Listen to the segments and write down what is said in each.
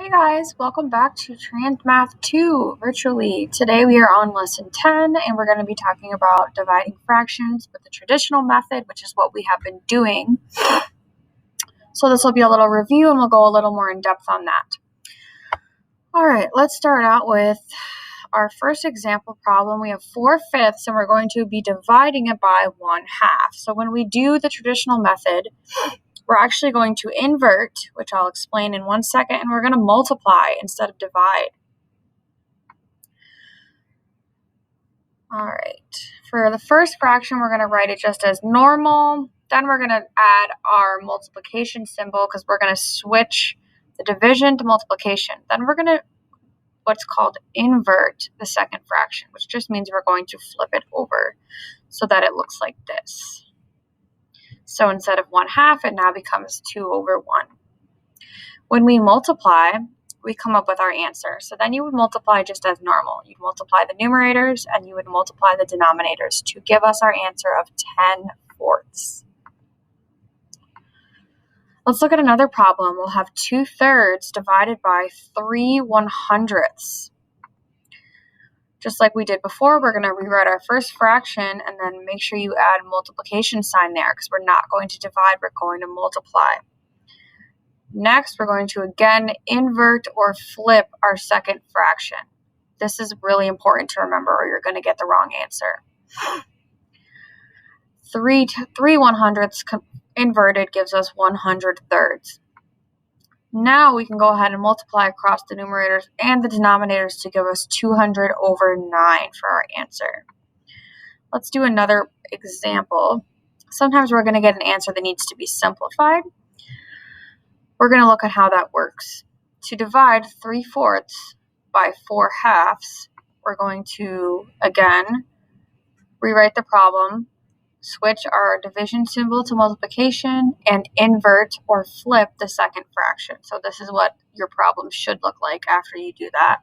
Hey guys, welcome back to TransMath 2 virtually. Today we are on lesson 10 and we're going to be talking about dividing fractions with the traditional method, which is what we have been doing. So this will be a little review and we'll go a little more in depth on that. All right, let's start out with our first example problem. We have 4/5 and we're going to be dividing it by 1/2. So when we do the traditional method, we're actually going to invert, which I'll explain in 1 second, and we're going to multiply instead of divide. All right, for the first fraction, we're going to write it just as normal. Then we're going to add our multiplication symbol because we're going to switch the division to multiplication. Then we're going to what's called invert the second fraction, which just means we're going to flip it over so that it looks like this. So instead of 1/2, it now becomes 2/1. When we multiply, we come up with our answer. So then you would multiply just as normal. You'd multiply the numerators and you would multiply the denominators to give us our answer of 10/4. Let's look at another problem. We'll have 2/3 divided by 3/100. Just like we did before, we're going to rewrite our first fraction and then make sure you add multiplication sign there because we're not going to divide, we're going to multiply. Next, we're going to again invert or flip our second fraction. This is really important to remember or you're going to get the wrong answer. 3/100 inverted gives us 100/3. Now we can go ahead and multiply across the numerators and the denominators to give us 200/9 for our answer. Let's do another example. Sometimes we're going to get an answer that needs to be simplified. We're going to look at how that works. To divide 3/4 by 4/2, we're going to, again, rewrite the problem, switch our division symbol to multiplication, and invert or flip the second fraction. So this is what your problem should look like after you do that.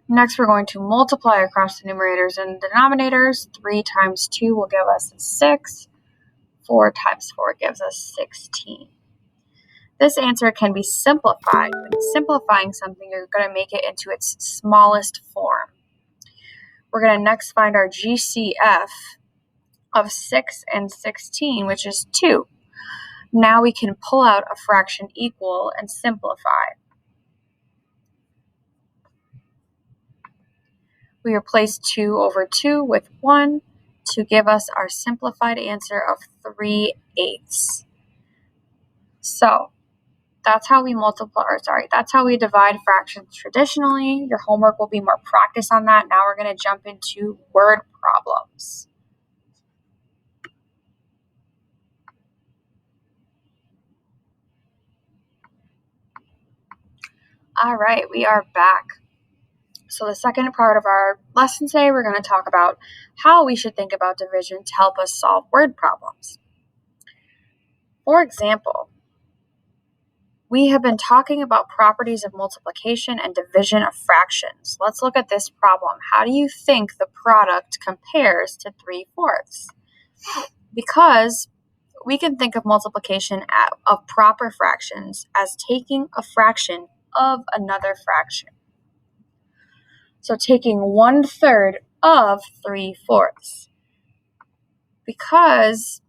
Next, we're going to multiply across the numerators and denominators. 3 times 2 will give us 6. 4 times 4 gives us 16. This answer can be simplified. When simplifying something, you're going to make it into its smallest form. We're going to next find our GCF of 6 and 16, which is 2. Now we can pull out a fraction equal and simplify. We replace 2/2 with 1 to give us our simplified answer of 3/8. So that's how we that's how we divide fractions traditionally. Your homework will be more practice on that. Now we're going to jump into word problems. All right, we are back. So the second part of our lesson today, we're going to talk about how we should think about division to help us solve word problems. For example, we have been talking about properties of multiplication and division of fractions. Let's look at this problem. How do you think the product compares to 3/4? Because we can think of multiplication of proper fractions as taking a fraction of another fraction. So taking 1/3 of 3/4. Because,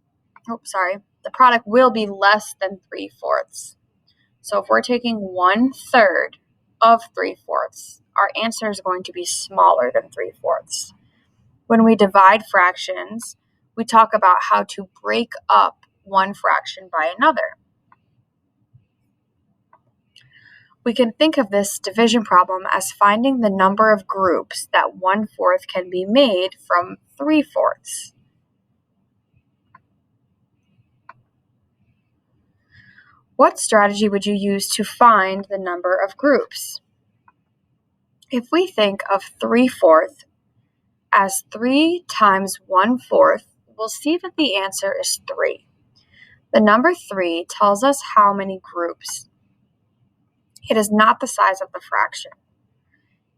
the product will be less than 3/4. So if we're taking 1/3 of 3/4, our answer is going to be smaller than 3/4. When we divide fractions, we talk about how to break up one fraction by another. We can think of this division problem as finding the number of groups that 1/4 can be made from 3/4. What strategy would you use to find the number of groups? If we think of 3/4 as 3 times 1/4, we'll see that the answer is 3. The number 3 tells us how many groups. It is not the size of the fraction.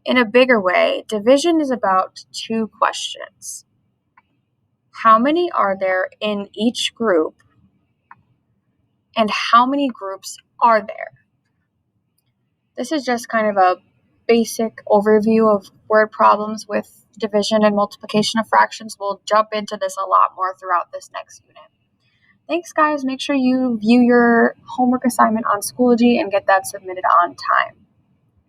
In a bigger way, division is about 2 questions. How many are there in each group? And how many groups are there? This is just kind of a basic overview of word problems with division and multiplication of fractions. We'll jump into this a lot more throughout this next unit. Thanks, guys. Make sure you view your homework assignment on Schoology and get that submitted on time.